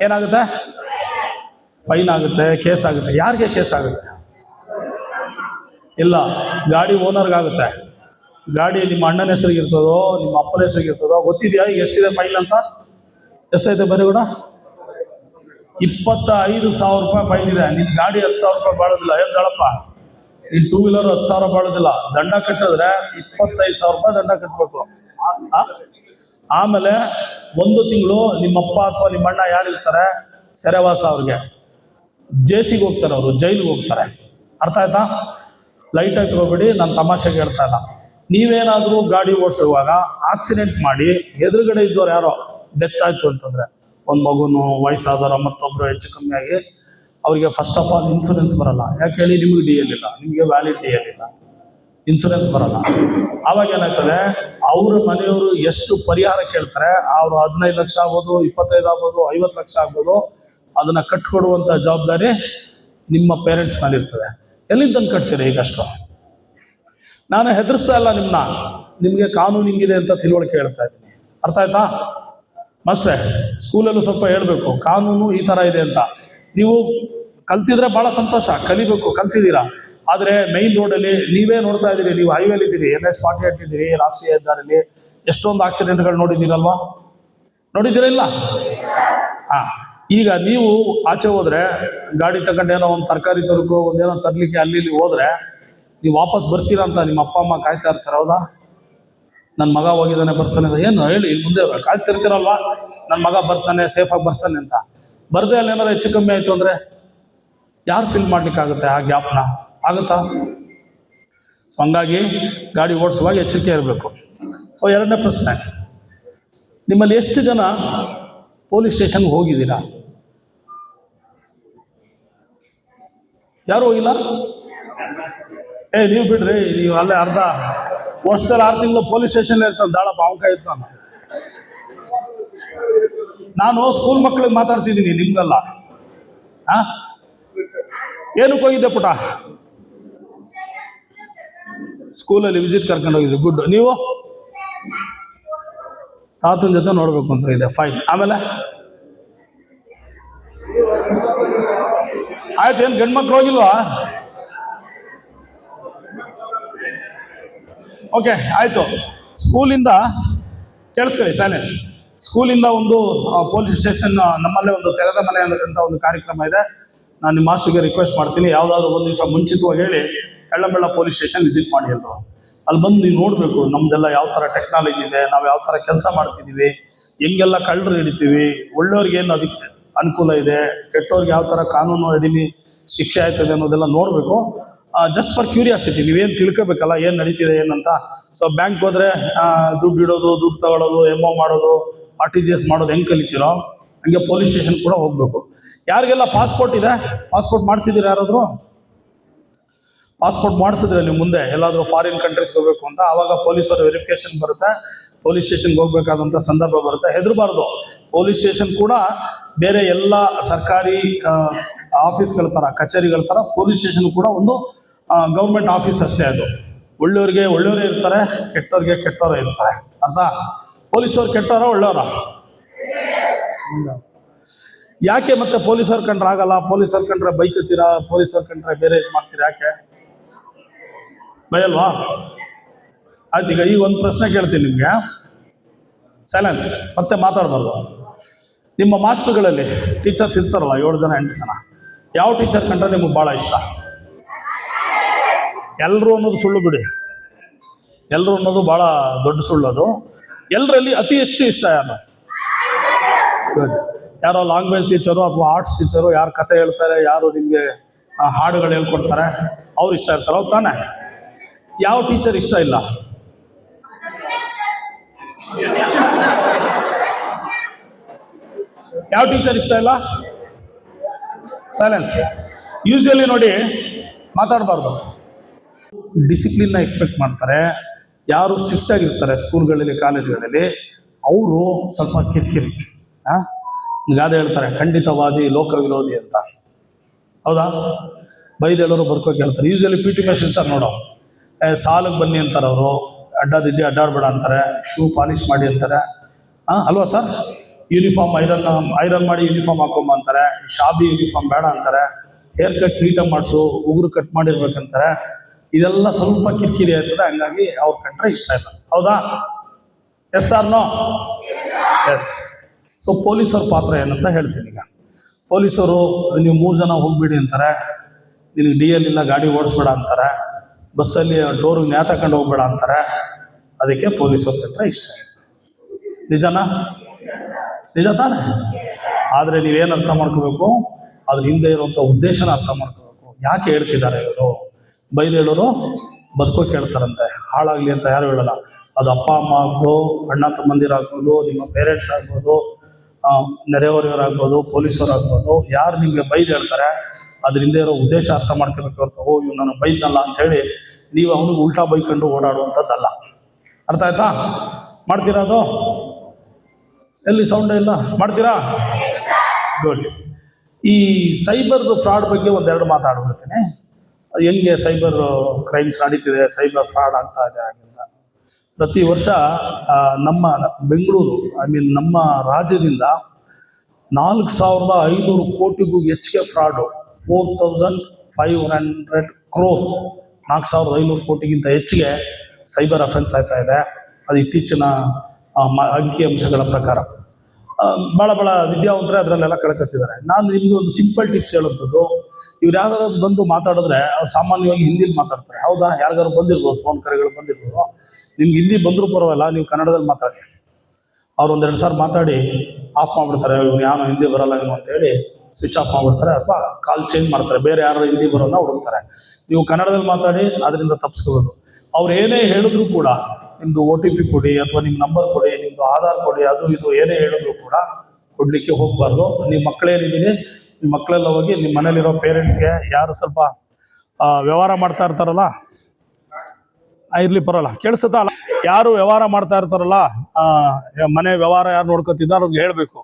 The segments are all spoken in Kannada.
ಏನಾಗುತ್ತೆ? ಫೈನ್ ಆಗುತ್ತೆ, ಕೇಸ್ ಆಗುತ್ತೆ. ಯಾರಿಗೆ ಕೇಸ್ ಆಗುತ್ತೆ? ಇಲ್ಲ, ಗಾಡಿ ಓನರ್ಗಾಗುತ್ತೆ. ಗಾಡಿ ನಿಮ್ಮ ಅಣ್ಣನ ಹೆಸರಿಗಿರ್ತದೋ ನಿಮ್ಮ ಅಪ್ಪನ ಹೆಸರಿಗಿರ್ತದೋ ಗೊತ್ತಿದೆಯಾ ಈಗ ಎಷ್ಟಿದೆ ಫೈನ್ ಅಂತ? ಎಷ್ಟೈತೆ ಬರೀ ಕೂಡ? 25,000 ರೂಪಾಯಿ ಫೈನ್ ಇದೆ. ನಿನ್ನ ಗಾಡಿ 10,000 ರೂಪಾಯಿ ಬಾಳೋದಿಲ್ಲ. ಏನು ಗಾಳಪ್ಪ, ನಿನ್ನ 2 ವೀಲರ್ 10,000 ಬಾಳೋದಿಲ್ಲ. ದಂಡ ಕಟ್ಟಿದ್ರೆ 25,000 ರೂಪಾಯಿ ದಂಡ ಕಟ್ಟಬೇಕು. ಆಮೇಲೆ 1 ತಿಂಗಳು ನಿಮ್ಮಪ್ಪ ಅಥವಾ ನಿಮ್ಮ ಅಣ್ಣ ಯಾರಿರ್ತಾರೆ ಸೆರೆವಾಸ, ಅವ್ರಿಗೆ ಜೇಸಿಗೆ ಹೋಗ್ತಾರೆ, ಅವರು ಜೈಲಿಗೆ ಹೋಗ್ತಾರೆ. ಅರ್ಥ ಆಯ್ತಾ? ಲೈಟಾಗಿ ತಗೋಬೇಡಿ, ನಾನು ತಮಾಷೆಗೆ ಹೇಳ್ತಾ ಇಲ್ಲ. ನೀವೇನಾದರೂ ಗಾಡಿ ಓಡಿಸುವಾಗ ಆಕ್ಸಿಡೆಂಟ್ ಮಾಡಿ ಎದುರುಗಡೆ ಇದ್ದವ್ರು ಯಾರೋ ಡೆತ್ ಆಯಿತು ಅಂತಂದರೆ, ಒಂದು ಮಗುನು ವಯಸ್ಸಾದವರ ಮತ್ತೊಬ್ಬರು ಹೆಚ್ಚು ಕಮ್ಮಿ ಆಗಿ ಅವರಿಗೆ ಫಸ್ಟ್ ಆಫ್ ಆಲ್ ಇನ್ಸೂರೆನ್ಸ್ ಬರಲ್ಲ. ಯಾಕೆ ಹೇಳಿ? ನಿಮಗೆ ಡಿ ಎಲ್ ಇಲ್ಲ, ನಿಮಗೆ ವ್ಯಾಲಿಡ್ ಡಿ ಎಲ್ ಇಲ್ಲ, ಇನ್ಸೂರೆನ್ಸ್ ಬರಲ್ಲ. ಆವಾಗ ಏನಾಗ್ತದೆ, ಅವ್ರ ಮನೆಯವರು ಎಷ್ಟು ಪರಿಹಾರ ಕೇಳ್ತಾರೆ, ಅವರು 15 ಲಕ್ಷ ಆಗ್ಬೋದು, 25 ಆಗ್ಬೋದು, 50 ಲಕ್ಷ ಆಗ್ಬೋದು, ಅದನ್ನು ಕಟ್ಕೊಡುವಂಥ ಜವಾಬ್ದಾರಿ ನಿಮ್ಮ ಪೇರೆಂಟ್ಸ್ ಮೇಲೆ ಇರ್ತದೆ. ಎಲ್ಲಿಂದ ತಂದು ಕಟ್ತೀರಿ ಈಗಷ್ಟು? ನಾನು ಹೆದರಿಸ್ತಾ ಇಲ್ಲ ನಿಮಗೆ ಕಾನೂನು ಹಿಂಗಿದೆ ಅಂತ ತಿಳುವಳಿಕೆ ಹೇಳ್ತಾ ಇದ್ದೀನಿ. ಅರ್ಥ ಆಯ್ತಾ? ಮಾಸ್ಟ್ರೆ, ಸ್ಕೂಲಲ್ಲೂ ಸ್ವಲ್ಪ ಹೇಳಬೇಕು, ಕಾನೂನು ಈ ಥರ ಇದೆ ಅಂತ. ನೀವು ಕಲ್ತಿದ್ರೆ ಭಾಳ ಸಂತೋಷ, ಕಲಿಬೇಕು, ಕಲ್ತಿದ್ದೀರಾ. ಆದರೆ ಮೈನ್ ರೋಡಲ್ಲಿ ನೀವೇ ನೋಡ್ತಾ ಇದ್ದೀರಿ, ನೀವು ಹೈವೇಲಿ ಇದ್ದೀರಿ, NH 48 ಇದ್ದೀರಿ, ರಾಷ್ಟ್ರೀಯ ಹೆದ್ದಾರಿಯಲ್ಲಿ ಎಷ್ಟೊಂದು ಆಕ್ಸಿಡೆಂಟ್ಗಳು ನೋಡಿದ್ದೀರಲ್ವಾ? ನೋಡಿದ್ದೀರಾ ಇಲ್ಲ? ಹಾಂ, ಈಗ ನೀವು ಆಚೆ ಹೋದರೆ ಗಾಡಿ ತಗೊಂಡೇನೋ ಒಂದು ತರಕಾರಿ ತರಕೋ ಒಂದೇನೋ ತರಲಿಕ್ಕೆ ಅಲ್ಲಿ ಇಲ್ಲಿ ಹೋದರೆ ನೀವು ವಾಪಸ್ ಬರ್ತೀರಾ ಅಂತ ನಿಮ್ಮ ಅಪ್ಪ ಅಮ್ಮ ಕಾಯ್ತಾ ಇರ್ತಾರೆ. ಹೌದಾ? ನನ್ನ ಮಗ ಹೋಗಿದ್ದಾನೆ ಬರ್ತಾನೆ ಅಂತ ಏನು ಹೇಳಿ ಇಲ್ಲಿ ಮುಂದೆ ಕಾಯ್ತಿರ್ತೀರಲ್ವಾ? ನನ್ನ ಮಗ ಬರ್ತಾನೆ, ಸೇಫಾಗಿ ಬರ್ತಾನೆ ಅಂತ. ಬರದೆ ಅಲ್ಲಿ ಏನಾರು ಹೆಚ್ಚು ಕಮ್ಮಿ ಆಯಿತು ಅಂದರೆ ಯಾರು ಫಿಲ್ ಮಾಡಲಿಕ್ಕಾಗುತ್ತೆ ಆ ಗ್ಯಾಪ್ನ? ಆಗುತ್ತಾ? ಸೊ ಹಂಗಾಗಿ ಗಾಡಿ ಓಡಿಸುವಾಗ ಎಚ್ಚರಿಕೆ ಇರಬೇಕು. ಸೊ ಎರಡನೇ ಪ್ರಶ್ನೆ, ನಿಮ್ಮಲ್ಲಿ ಎಷ್ಟು ಜನ ಪೊಲೀಸ್ ಸ್ಟೇಷನ್ಗೆ ಹೋಗಿದ್ದೀರಾ? ಯಾರು ಹೋಗಿಲ್ಲ? ನೀವು ಬಿಡ್ರಿ, ನೀವು ಅಲ್ಲೇ ಅರ್ಧ ವರ್ಷದಲ್ಲಿ 6 ತಿಂಗಳು ಪೊಲೀಸ್ ಸ್ಟೇಷನ್ ಇರ್ತಾನೆ, ದಾಳ ಪಾವಕ ಇರ್ತಾನೆ. ನಾನು ಸ್ಕೂಲ್ ಮಕ್ಕಳಿಗೆ ಮಾತಾಡ್ತಿದ್ದೀನಿ, ನಿಮ್ಗಲ್ಲ. ಏನಕ್ಕೆ ಹೋಗಿದ್ದೆ ಪುಟ? ಸ್ಕೂಲಲ್ಲಿ ವಿಸಿಟ್ ಕರ್ಕೊಂಡು ಹೋಗಿದ್ದೆ. ಗುಡ್. ನೀವು ತಾತನ ಜೊತೆ ನೋಡ್ಬೇಕು ಅಂತ ಇದೆ. ಫೈನ್. ಆಮೇಲೆ ಆಯ್ತು, ಏನು ಗಂಡು ಮಕ್ಳು ಹೋಗಿಲ್ವಾ? ಓಕೆ, ಆಯಿತು. ಸ್ಕೂಲಿಂದ ಕೇಳಿಸ್ಕೊಳ್ಳಿ, ಸೈಲೆನ್ಸ್. ಸ್ಕೂಲಿಂದ ಒಂದು ಪೊಲೀಸ್ ಸ್ಟೇಷನ್ ನಮ್ಮಲ್ಲೇ ಒಂದು ತೆರೆದ ಮನೆ ಅನ್ನೋದಂಥ ಒಂದು ಕಾರ್ಯಕ್ರಮ ಇದೆ. ನಾನು ನಿಮ್ಮ ಮಾಸ್ಟರ್ಗೆ ರಿಕ್ವೆಸ್ಟ್ ಮಾಡ್ತೀನಿ, ಯಾವುದಾದ್ರು ಒಂದು ದಿವಸ ಮುಂಚಿತವಾಗಿ ಹೇಳಿ ಎಳ್ಳಂಬೆಳ್ಳ ಪೊಲೀಸ್ ಸ್ಟೇಷನ್ ವಿಸಿಟ್ ಮಾಡಿ ಎಲ್ಲರೂ. ಅಲ್ಲಿ ಬಂದು ನೀವು ನೋಡಬೇಕು ನಮ್ಮದೆಲ್ಲ ಯಾವ ಥರ ಟೆಕ್ನಾಲಜಿ ಇದೆ, ನಾವು ಯಾವ ಥರ ಕೆಲಸ ಮಾಡ್ತಿದ್ದೀವಿ, ಹೆಂಗೆಲ್ಲ ಕಳ್ಳರು ಹಿಡಿತೀವಿ, ಒಳ್ಳೆಯವ್ರಿಗೆ ಏನು ಅದಕ್ಕೆ ಅನುಕೂಲ ಇದೆ, ಕೆಟ್ಟವ್ರಿಗೆ ಯಾವ ಥರ ಕಾನೂನು ಅಡಿಲಿ ಶಿಕ್ಷೆ ಆಯ್ತದೆ ಅನ್ನೋದೆಲ್ಲ ನೋಡಬೇಕು. ಜಸ್ಟ್ ಫಾರ್ ಕ್ಯೂರಿಯಾಸಿಟಿ, ನೀವೇನು ತಿಳ್ಕೊಬೇಕಲ್ಲ ಏನು ನಡೀತಿದೆ ಏನಂತ. ಸೊ ಬ್ಯಾಂಕ್ ಹೋದರೆ ದುಡ್ಡು ಇಡೋದು, ದುಡ್ಡು ತಗೊಳ್ಳೋದು, MO ಮಾಡೋದು, RTGS ಮಾಡೋದು ಹೆಂಗೆ ಕಲಿತೀರೋ ಹಂಗೆ ಪೊಲೀಸ್ ಸ್ಟೇಷನ್ ಕೂಡ ಹೋಗಬೇಕು. ಯಾರಿಗೆಲ್ಲ ಪಾಸ್ಪೋರ್ಟ್ ಇದೆ, ಪಾಸ್ಪೋರ್ಟ್ ಮಾಡಿಸಿದ್ದೀರಾ? ಯಾರಾದರೂ ಪಾಸ್ಪೋರ್ಟ್ ಮಾಡಿಸಿದ್ರೆ ನೀವು ಮುಂದೆ ಎಲ್ಲಾದರೂ ಫಾರಿನ್ ಕಂಟ್ರೀಸ್ಗೆ ಹೋಗಬೇಕು ಅಂತ, ಆವಾಗ ಪೊಲೀಸರು ವೆರಿಫಿಕೇಶನ್ ಬರುತ್ತೆ, ಪೊಲೀಸ್ ಸ್ಟೇಷನ್ಗೆ ಹೋಗ್ಬೇಕಾದಂಥ ಸಂದರ್ಭ ಬರುತ್ತೆ. ಹೆದರಬಾರ್ದು. ಪೊಲೀಸ್ ಸ್ಟೇಷನ್ ಕೂಡ ಬೇರೆ ಎಲ್ಲ ಸರ್ಕಾರಿ ಆಫೀಸ್ಗಳ ಥರ, ಕಚೇರಿಗಳ ಥರ ಪೊಲೀಸ್ ಸ್ಟೇಷನ್ ಕೂಡ ಒಂದು ಗೌರ್ಮೆಂಟ್ ಆಫೀಸ್ ಅಷ್ಟೇ. ಅದು ಒಳ್ಳೆಯವ್ರಿಗೆ ಒಳ್ಳೆಯವರೇ ಇರ್ತಾರೆ, ಕೆಟ್ಟವ್ರಿಗೆ ಕೆಟ್ಟವರೇ ಇರ್ತಾರೆ. ಅರ್ಥ? ಪೊಲೀಸವ್ರು ಕೆಟ್ಟವರ ಒಳ್ಳೆಯವರ? ಯಾಕೆ ಮತ್ತೆ ಪೊಲೀಸವ್ರು ಕಂಡ್ರೆ ಆಗಲ್ಲ? ಪೊಲೀಸವ್ರು ಕಂಡ್ರೆ ಬೈಕತ್ತೀರಾ, ಪೊಲೀಸವ್ರು ಕಂಡ್ರೆ ಬೇರೆ ಇದು ಮಾಡ್ತೀರಾ? ಯಾಕೆ ಭಯಲ್ವಾ? ಆಯ್ತು, ಈಗ ಒಂದು ಪ್ರಶ್ನೆ ಕೇಳ್ತೀನಿ ನಿಮಗೆ, ಸೈಲೆನ್ಸ್, ಮತ್ತೆ ಮಾತಾಡಬಾರ್ದು. ನಿಮ್ಮ ಮಾಸ್ಟರ್ಗಳಲ್ಲಿ ಟೀಚರ್ಸ್ ಇರ್ತಾರಲ್ಲ 7 ಜನ 8 ಜನ, ಯಾವ ಟೀಚರ್ ಕಂಡ್ರೆ ನಿಮಗೆ ಭಾಳ ಇಷ್ಟ? ಎಲ್ಲರೂ ಅನ್ನೋದು ಸುಳ್ಳು ಬಿಡಿ, ಎಲ್ಲರೂ ಅನ್ನೋದು ಭಾಳ ದೊಡ್ಡ ಸುಳ್ಳದು. ಎಲ್ಲರಲ್ಲಿ ಅತಿ ಹೆಚ್ಚು ಇಷ್ಟ ಯಾರು? ಯಾರೋ ಲ್ಯಾಂಗ್ವೇಜ್ ಟೀಚರು ಅಥವಾ ಆರ್ಟ್ಸ್ ಟೀಚರು, ಯಾರು ಕತೆ ಹೇಳ್ತಾರೆ, ಯಾರು ನಿಮಗೆ ಹಾಡುಗಳು ಹೇಳ್ಕೊಡ್ತಾರೆ, ಅವ್ರು ಇಷ್ಟ ಇರ್ತಾರೆ. ಅವ್ರು ತಾನೇ? ಯಾವ ಟೀಚರ್ ಇಷ್ಟ ಇಲ್ಲ? ಯಾವ ಟೀಚರ್ ಇಷ್ಟ ಇಲ್ಲ? ಸೈಲೆನ್ಸ್. ಯೂಶುವಲಿ ನೋಡಿ, ಮಾತಾಡಬಾರ್ದು. ಡಿಸಿಪ್ಲಿನ್ನ ಎಕ್ಸ್ಪೆಕ್ಟ್ ಮಾಡ್ತಾರೆ. ಯಾರು ಸ್ಟ್ರಿಕ್ಟ್ ಆಗಿರ್ತಾರೆ ಸ್ಕೂಲ್ಗಳಲ್ಲಿ, ಕಾಲೇಜ್ಗಳಲ್ಲಿ, ಅವರು ಸ್ವಲ್ಪ ಕಿರಿಕಿರಿ. ಗಾದೆ ಹೇಳ್ತಾರೆ, ಖಂಡಿತವಾದಿ ಲೋಕ ವಿರೋಧಿ ಅಂತ. ಹೌದಾ? ಬೈದೇಳೋರು ಬರ್ಕೋಕೆ ಹೇಳ್ತಾರೆ. ಯೂಶುವಲಿ PT ಮಾಸ್ಟರ್ ಇರ್ತಾರೆ ನೋಡೋ, ಸಾಲಿಗೆ ಬನ್ನಿ ಅಂತಾರೆ ಅವರು, ಅಡ್ಡಾದಿಡ್ಡಿ ಅಡ್ಡಾಡ್ಬೇಡ ಅಂತಾರೆ, ಶೂ ಪಾಲಿಷ್ ಮಾಡಿ ಅಂತಾರೆ. ಅಲ್ವಾ ಸರ್? ಯೂನಿಫಾರ್ಮ್ ಐರನ್ ಮಾಡಿ ಯೂನಿಫಾರ್ಮ್ ಹಾಕೊಂಬ ಅಂತಾರೆ, ಶಾಬಿ ಯೂನಿಫಾರ್ಮ್ ಬೇಡ ಅಂತಾರೆ, ಹೇರ್ ಕಟ್ ನೀಟಾಗಿ ಮಾಡಿಸು, ಉಗುರು ಕಟ್ ಮಾಡಿರ್ಬೇಕಂತಾರೆ. ಇದೆಲ್ಲ ಸ್ವಲ್ಪ ಕಿರಿಕಿರಿ ಆಗ್ತದೆ, ಹಂಗಾಗಿ ಅವ್ರ ಕಂಡ್ರೆ ಇಷ್ಟ ಇಲ್ಲ. ಹೌದಾ? Yes or no? Yes. So ಪೊಲೀಸರ ಪಾತ್ರ ಏನಂತ ಹೇಳ್ತೀನಿ. ಈಗ ಪೊಲೀಸರು ನೀವು 3 ಜನ ಹೋಗ್ಬಿಡಿ ಅಂತಾರೆ, ನಿನಗೆ DL ಇಲ್ಲ, ಗಾಡಿ ಓಡಿಸ್ಬೇಡ ಅಂತಾರೆ, ಬಸ್ಸಲ್ಲಿ ಡೋರ್ಗೆ ನೇತಾಕೊಂಡು ಹೋಗ್ಬೇಡ ಅಂತಾರೆ. ಅದಕ್ಕೆ ಪೊಲೀಸರು ಕಂಡ್ರೆ ಇಷ್ಟ. ನಿಜನಾ? ನಿಜ ತಾನೆ? ಆದರೆ ನೀವೇನು ಅರ್ಥ ಮಾಡ್ಕೋಬೇಕು, ಅದ್ರ ಹಿಂದೆ ಇರುವಂಥ ಉದ್ದೇಶನ ಅರ್ಥ ಮಾಡ್ಕೋಬೇಕು. ಯಾಕೆ ಹೇಳ್ತಿದ್ದಾರೆ ಇವರು? ಬೈದು ಹೇಳೋರು ಬದುಕೋಕೆ ಹೇಳ್ತಾರಂತೆ, ಹಾಳಾಗಲಿ ಅಂತ ಯಾರು ಹೇಳಲ್ಲ. ಅದು ಅಪ್ಪ ಅಮ್ಮ ಆಗ್ಬೋದು, ಅಣ್ಣ ತಮ್ಮಂದಿರಾಗ್ಬೋದು, ನಿಮ್ಮ ಪೇರೆಂಟ್ಸ್ ಆಗ್ಬೋದು, ನೆರೆಹೊರೆಯವರಾಗ್ಬೋದು, ಪೊಲೀಸರು ಆಗ್ಬೋದು, ಯಾರು ನಿಮಗೆ ಬೈದು ಹೇಳ್ತಾರೆ ಅದ್ರ ಹಿಂದೆ ಇರೋ ಉದ್ದೇಶ ಅರ್ಥ ಮಾಡ್ಕೋಬೇಕು ಹೊರತು, ಓ ಇವ್ ನಾನು ಬೈದ್ನಲ್ಲ ಅಂಥೇಳಿ ನೀವು ಅವನಿಗೆ ಉಲ್ಟಾ ಬೈಕೊಂಡು ಓಡಾಡುವಂಥದ್ದಲ್ಲ. ಅರ್ಥ ಆಯ್ತಾ? ಮಾಡ್ತೀರಾ ಅದು? ಎಲ್ಲಿ ಸೌಂಡೇ ಇಲ್ಲ? ಮಾಡ್ತೀರಾ? ಗುಡ್. ಈ ಸೈಬರ್ ಫ್ರಾಡ್ ಬಗ್ಗೆ ಒಂದೆರಡು ಮಾತಾಡ್ಬಿಡ್ತೀನಿ. ಹೆಂಗೆ ಸೈಬರ್ ಕ್ರೈಮ್ಸ್ ನಡೀತಿದೆ, ಸೈಬರ್ ಫ್ರಾಡ್ ಆಗ್ತಾ ಇದೆ ಆಗಿಂದ. ಪ್ರತಿ ವರ್ಷ ನಮ್ಮ ಬೆಂಗಳೂರು, ನಮ್ಮ ರಾಜ್ಯದಿಂದ 4,500 ಕೋಟಿಗೂ ಹೆಚ್ಚಿಗೆ ಫ್ರಾಡು, 4,500 crore, 4,500 ಕೋಟಿಗಿಂತ ಹೆಚ್ಚಿಗೆ ಸೈಬರ್ ಅಫೆನ್ಸ್ ಆಗ್ತಾ ಇದೆ. ಅದು ಇತ್ತೀಚಿನ ಅಂಕಿಅಂಶಗಳ ಪ್ರಕಾರ. ಭಾಳ ವಿದ್ಯಾವಂತರೇ ಅದರಲ್ಲೆಲ್ಲ ಕಳ್ಕೊತಿದ್ದಾರೆ. ನಾನು ನಿಮಗೆ ಒಂದು ಸಿಂಪಲ್ ಟಿಪ್ಸ್ ಹೇಳುವಂಥದ್ದು, ಇವ್ರು ಯಾವ್ದಾದ್ರು ಬಂದು ಮಾತಾಡಿದ್ರೆ ಅವ್ರು ಸಾಮಾನ್ಯವಾಗಿ ಹಿಂದಿಲಿ ಮಾತಾಡ್ತಾರೆ. ಹೌದಾ? ಯಾರಿಗಾದ್ರು ಬಂದಿರ್ಬೋದು, ಫೋನ್ ಕರೆಗಳು ಬಂದಿರ್ಬೋದು. ನಿಮ್ಗೆ ಹಿಂದಿ ಬಂದರೂ ಪರವಾಗಿಲ್ಲ, ನೀವು ಕನ್ನಡದಲ್ಲಿ ಮಾತಾಡಿ. ಅವ್ರು 1-2 ಸಾರಿ ಮಾತಾಡಿ ಆಫ್ ಮಾಡಿಬಿಡ್ತಾರೆ. ಇವ್ನು ಯಾರು ಹಿಂದಿ ಬರೋಲ್ಲ ನೀವು ಅಂತೇಳಿ ಸ್ವಿಚ್ ಆಫ್ ಮಾಡಿಬಿಡ್ತಾರೆ, ಅಥವಾ ಕಾಲ್ ಚೇಂಜ್ ಮಾಡ್ತಾರೆ, ಬೇರೆ ಯಾರು ಹಿಂದಿ ಬರೋಲ್ಲ ಹುಡುಕ್ತಾರೆ. ನೀವು ಕನ್ನಡದಲ್ಲಿ ಮಾತಾಡಿ, ಅದರಿಂದ ತಪ್ಪಿಸ್ಕೋಬೋದು. ಅವ್ರು ಏನೇ ಹೇಳಿದ್ರು ಕೂಡ, ನಿಮ್ಮದು OTP ಕೊಡಿ, ಅಥವಾ ನಿಮ್ಮ ನಂಬರ್ ಕೊಡಿ, ನಿಮ್ಮದು ಆಧಾರ್ ಕೊಡಿ, ಅದು ಇದು ಏನೇ ಹೇಳಿದ್ರು ಕೂಡ ಕೊಡಲಿಕ್ಕೆ ಹೋಗಬಾರ್ದು. ನಿಮ್ಮ ಮಕ್ಕಳೇನಿದ್ದೀನಿ, ನಿಮ್ಮ ಮಕ್ಕಳೆಲ್ಲ ಹೋಗಿ ನಿಮ್ಮ ಮನೇಲಿರೋ ಪೇರೆಂಟ್ಸ್ಗೆ, ಯಾರು ಸ್ವಲ್ಪ ವ್ಯವಹಾರ ಮಾಡ್ತಾ ಇರ್ತಾರಲ್ಲ, ಇರ್ಲಿ ಪರಲ್ಲ, ಕೇಳಿಸುತ್ತಾ ಅಲ್ಲ, ಯಾರು ವ್ಯವಹಾರ ಮಾಡ್ತಾ ಇರ್ತಾರಲ್ಲ, ಮನೆ ವ್ಯವಹಾರ ಯಾರು ನೋಡ್ಕೊತಿದ್ದಾರೆ ಅವ್ರಿಗೆ ಹೇಳಬೇಕು,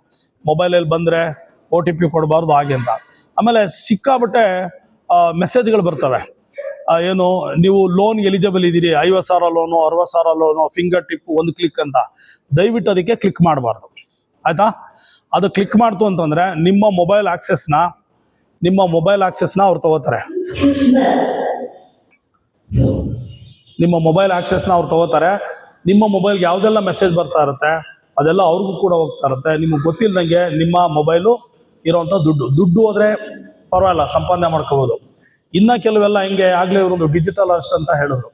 ಮೊಬೈಲಲ್ಲಿ ಬಂದರೆ OTP ಕೊಡಬಾರ್ದು ಹಾಗೆ ಅಂತ. ಆಮೇಲೆ ಸಿಕ್ಕಾಬಟ್ಟೆ ಮೆಸೇಜ್ಗಳು ಬರ್ತವೆ. ಏನು, ನೀವು ಲೋನ್ ಎಲಿಜಿಬಲ್ ಇದ್ದೀರಿ, 50,000 loan, 60,000 loan, finger tip, 1 click ಅಂತ. ದಯವಿಟ್ಟು ಅದಕ್ಕೆ ಕ್ಲಿಕ್ ಮಾಡಬಾರ್ದು. ಆಯ್ತಾ? ಅದು ಕ್ಲಿಕ್ ಮಾಡ್ತು ಅಂತಂದರೆ ನಿಮ್ಮ ಮೊಬೈಲ್ ಆಕ್ಸೆಸ್ನ ಅವ್ರು ತಗೋತಾರೆ. ನಿಮ್ಮ ಮೊಬೈಲ್ ಆಕ್ಸೆಸ್ನ ಅವ್ರು ತಗೋತಾರೆ. ನಿಮ್ಮ ಮೊಬೈಲ್ಗೆ ಯಾವುದೆಲ್ಲ ಮೆಸೇಜ್ ಬರ್ತಾ ಇರುತ್ತೆ ಅದೆಲ್ಲ ಅವ್ರಿಗೂ ಕೂಡ ಹೋಗ್ತಾ ಇರುತ್ತೆ. ನಿಮಗೆ ಗೊತ್ತಿಲ್ಲದಂಗೆ ನಿಮ್ಮ ಮೊಬೈಲು ಇರೋವಂಥ ದುಡ್ಡು ಹೋದರೆ ಪರವಾಗಿಲ್ಲ, ಸಂಪಾದನೆ ಮಾಡ್ಕೋಬೋದು. ಇನ್ನು ಕೆಲವೆಲ್ಲ ಹಿಂಗೆ, ಆಗಲೇ ಇವರೊಂದು ಡಿಜಿಟಲ್ ಅರೆಸ್ಟ್ ಅಂತ ಹೇಳಿದ್ರು.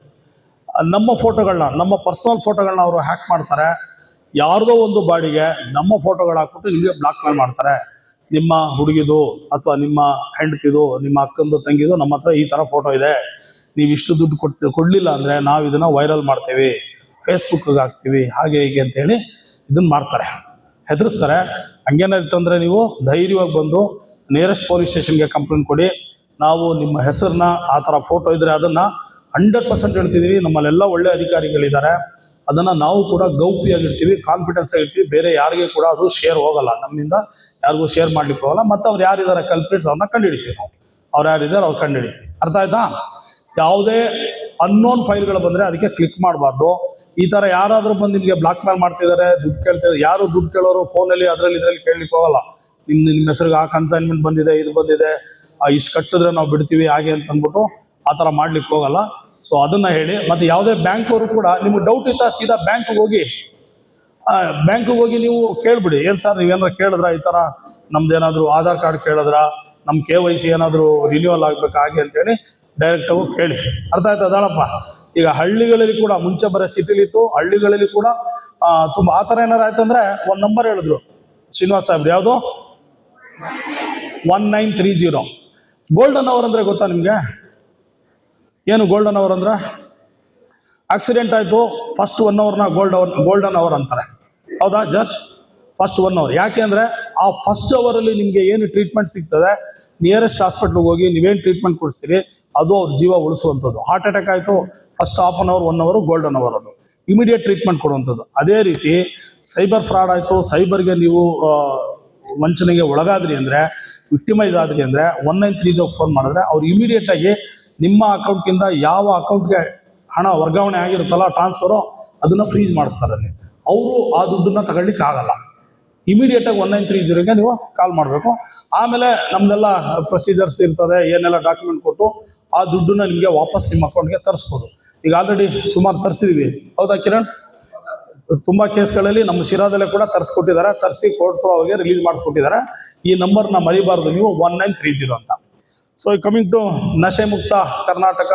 ನಮ್ಮ ಫೋಟೋಗಳನ್ನ, ನಮ್ಮ ಪರ್ಸನಲ್ ಫೋಟೋಗಳನ್ನ ಅವರು ಹ್ಯಾಕ್ ಮಾಡ್ತಾರೆ. ಯಾರ್ದೋ ಒಂದು ಬಾಡಿಗೆ ನಮ್ಮ ಫೋಟೋಗಳು ಹಾಕ್ಬಿಟ್ಟು ನಿಮಗೆ ಬ್ಲಾಕ್ ಮೇಲ್ ಮಾಡ್ತಾರೆ. ನಿಮ್ಮ ಹುಡುಗಿದು ಅಥವಾ ನಿಮ್ಮ ಹೆಂಡತಿದು, ನಿಮ್ಮ ಅಕ್ಕಂದು, ತಂಗಿದು ನಮ್ಮ ಹತ್ರ ಈ ಥರ ಫೋಟೋ ಇದೆ, ನೀವು ಇಷ್ಟು ದುಡ್ಡು ಕೊಡಲಿಲ್ಲ ಅಂದರೆ ನಾವು ಇದನ್ನು ವೈರಲ್ ಮಾಡ್ತೀವಿ, ಫೇಸ್ಬುಕ್ಗೆ ಹಾಕ್ತೀವಿ, ಹಾಗೆ ಹೀಗೆ ಅಂತೇಳಿ ಇದನ್ನು ಮಾಡ್ತಾರೆ, ಹೆದರಿಸ್ತಾರೆ. ಹಂಗೇನಾಯ್ತಂದರೆ ನೀವು ಧೈರ್ಯವಾಗಿ ಬಂದು ನಿಯರೆಸ್ಟ್ ಪೊಲೀಸ್ ಸ್ಟೇಷನ್ಗೆ ಕಂಪ್ಲೇಂಟ್ ಕೊಡಿ. ನಾವು ನಿಮ್ಮ ಹೆಸರನ್ನ, ಆ ಥರ ಫೋಟೋ ಇದ್ದರೆ ಅದನ್ನು 100% ಹೇಳ್ತಿದ್ದೀವಿ. ನಮ್ಮಲ್ಲೆಲ್ಲ ಒಳ್ಳೆ ಅಧಿಕಾರಿಗಳಿದ್ದಾರೆ, ಅದನ್ನು ನಾವು ಕೂಡ ಗೌಪ್ಯವಾಗಿರ್ತೀವಿ, ಕಾನ್ಫಿಡೆನ್ಸ್ ಆಗಿರ್ತೀವಿ. ಬೇರೆ ಯಾರಿಗೆ ಕೂಡ ಅದು ಶೇರ್ ಹೋಗಲ್ಲ, ನಮ್ಮಿಂದ ಯಾರಿಗೂ ಶೇರ್ ಮಾಡ್ಲಿಕ್ಕೆ ಹೋಗಲ್ಲ. ಮತ್ತು ಅವ್ರು ಯಾರಿದ್ದಾರೆ ಕಲ್ಪ್ರಿಟ್ಸ್, ಅವ್ರನ್ನ ಕಂಡುಹಿಡಿತೀವಿ ನಾವು. ಅವ್ರು ಯಾರಿದ್ದಾರೆ ಅವ್ರು ಕಂಡುಹಿಡಿತೀವಿ. ಅರ್ಥ ಆಯ್ತಾ? ಯಾವುದೇ ಅನ್ನೋನ್ ಫೈಲ್ಗಳು ಬಂದರೆ ಅದಕ್ಕೆ ಕ್ಲಿಕ್ ಮಾಡಬಾರ್ದು. ಈ ಥರ ಯಾರಾದರೂ ಬಂದು ನಿಮಗೆ ಬ್ಲಾಕ್ ಮೇಲ್ ಮಾಡ್ತಿದ್ದಾರೆ, ದುಡ್ಡು ಕೇಳ್ತಿದ್ದಾರೆ, ಯಾರು ದುಡ್ಡು ಕೇಳೋರು ಫೋನಲ್ಲಿ ಇದರಲ್ಲಿ ಕೇಳಲಿಕ್ಕೆ ಹೋಗಲ್ಲ. ನಿಮ್ಮ ಹೆಸರಿಗೆ ಆ ಕನ್ಸೈನ್ಮೆಂಟ್ ಬಂದಿದೆ, ಇದು ಬಂದಿದೆ, ಇಷ್ಟು ಕಟ್ಟಿದ್ರೆ ನಾವು ಬಿಡ್ತೀವಿ ಹಾಗೆ ಅಂತ ಅಂದ್ಬಿಟ್ಟು ಆ ಥರ ಮಾಡ್ಲಿಕ್ಕೆ ಹೋಗಲ್ಲ. ಸೊ ಅದನ್ನು ಹೇಳಿ. ಮತ್ತು ಯಾವುದೇ ಬ್ಯಾಂಕ್ ಅವರು ಕೂಡ ನಿಮ್ಗೆ ಡೌಟ್ ಇತ್ತಾ, ಸೀದಾ ಬ್ಯಾಂಕ್ಗೆ ಹೋಗಿ ನೀವು ಕೇಳ್ಬಿಡಿ. ಏನು ಸರ್ ನೀವೇನಾರು ಕೇಳಿದ್ರ, ಈ ಥರ ನಮ್ದೇನಾದರೂ ಆಧಾರ್ ಕಾರ್ಡ್ ಕೇಳಿದ್ರ, ನಮ್ಮ KYC ಏನಾದರೂ ರಿನ್ಯೂವಲ್ ಆಗಬೇಕು ಹಾಗೆ ಅಂತೇಳಿ ಡೈರೆಕ್ಟಾಗಿ ಕೇಳಿ. ಅರ್ಥ ಆಯ್ತಾ? ಅದಳಪ್ಪ. ಈಗ ಹಳ್ಳಿಗಳಲ್ಲಿ ಕೂಡ, ಮುಂಚೆ ಬರೋ ಸಿಟಿಲಿತ್ತು, ಹಳ್ಳಿಗಳಲ್ಲಿ ಕೂಡ ತುಂಬ ಆ ಥರ ಏನಾರು ಆಯ್ತಂದರೆ ಒಂದು ನಂಬರ್ ಹೇಳಿದ್ರು ಶ್ರೀನಿವಾಸ್ ಸಾಹೇಬ್ರು, ಯಾವುದು 1930. ಗೋಲ್ಡನ್ ಅವರ್ ಅಂದರೆ ಗೊತ್ತಾ ನಿಮಗೆ? ಏನು ಗೋಲ್ಡನ್ ಅವರ್ ಅಂದರೆ? ಆಕ್ಸಿಡೆಂಟ್ ಆಯಿತು, ಫಸ್ಟ್ 1 ಅವರ್ನ ಗೋಲ್ಡನ್ ಅವರ್ ಅಂತಾರೆ. ಹೌದಾ ಜಡ್ಜ್? First 1 hour. ಯಾಕೆ ಅಂದರೆ ಆ ಫಸ್ಟ್ ಅವರಲ್ಲಿ ನಿಮಗೆ ಏನು ಟ್ರೀಟ್ಮೆಂಟ್ ಸಿಗ್ತದೆ, ನಿಯರೆಸ್ಟ್ ಹಾಸ್ಪಿಟ್ಲಿಗೆ ಹೋಗಿ ನೀವೇನು ಟ್ರೀಟ್ಮೆಂಟ್ ಕೊಡಿಸ್ತೀರಿ ಅದು ಅವ್ರ ಜೀವ ಉಳಿಸುವಂಥದ್ದು. ಹಾರ್ಟ್ ಅಟ್ಯಾಕ್ ಆಯಿತು, first ½ hour 1 hour golden hour, ಅದು ಇಮಿಡಿಯೇಟ್ ಟ್ರೀಟ್ಮೆಂಟ್ ಕೊಡುವಂಥದ್ದು. ಅದೇ ರೀತಿ ಸೈಬರ್ ಫ್ರಾಡ್ ಆಯಿತು, ಸೈಬರ್ಗೆ ನೀವು ವಂಚನೆಗೆ ಒಳಗಾದ್ರಿ ಅಂದರೆ, ವಿಕ್ಟಿಮೈಸ್ ಆದ್ರಿ ಅಂದರೆ 1930 ಫೋನ್ ಮಾಡಿದ್ರೆ ಅವ್ರು ಇಮಿಡಿಯೇಟಾಗಿ ನಿಮ್ಮ ಅಕೌಂಟಿಂದ ಯಾವ ಅಕೌಂಟ್ಗೆ ಹಣ ವರ್ಗಾವಣೆ ಆಗಿರುತ್ತಲ್ಲ, ಟ್ರಾನ್ಸ್ಫರು, ಅದನ್ನು ಫ್ರೀಸ್ ಮಾಡಿಸ್ತಾರೆ. ಅಲ್ಲಿ ಅವರು ಆ ದುಡ್ಡನ್ನು ತಗೊಳ್ಳಿಕ್ಕೆ ಆಗಲ್ಲ. ಇಮಿಡಿಯೇಟಾಗಿ 1930ಗೆ ನೀವು ಕಾಲ್ ಮಾಡಬೇಕು. ಆಮೇಲೆ ನಮ್ದೆಲ್ಲ ಪ್ರೊಸೀಜರ್ಸ್ ಇರ್ತದೆ, ಏನೆಲ್ಲ ಡಾಕ್ಯುಮೆಂಟ್ ಕೊಟ್ಟು ಆ ದುಡ್ಡನ್ನ ನಿಮಗೆ ವಾಪಸ್ ನಿಮ್ಮ ಅಕೌಂಟ್ಗೆ ತರಿಸ್ಬೋದು. ಈಗ ಆಲ್ರೆಡಿ ಸುಮಾರು ತರಿಸಿದೀವಿ, ಹೌದಾ ಕಿರಣ್? ತುಂಬ ಕೇಸ್ಗಳಲ್ಲಿ ನಮ್ಮ ಶಿರಾದಲ್ಲೇ ಕೂಡ ತರಿಸ್ಕೊಟ್ಟಿದ್ದಾರೆ, ತರಿಸಿ ಕೋರ್ಟ್ ಅವ್ರಿಗೆ ರಿಲೀಸ್ ಮಾಡಿಸ್ಕೊಟ್ಟಿದ್ದಾರೆ. ಈ ನಂಬರ್ನ ಮರಿಬಾರ್ದು ನೀವು, 1930 ಅಂತ. ಸೊ ಕಮಿಂಗ್ ಟು ನಶೆ ಮುಕ್ತ ಕರ್ನಾಟಕ.